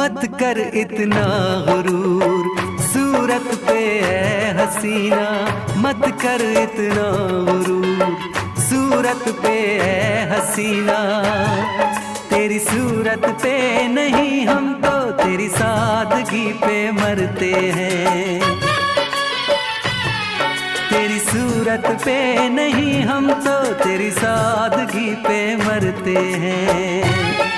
मत कर इतना गुरूर, सूरत पे है हसीना। मत कर इतना गुरूर, सूरत पे है हसीना। तेरी सूरत पे नहीं हम तो तेरी सादगी पे मरते हैं। तेरी सूरत पे नहीं हम तो तेरी सादगी पे मरते हैं।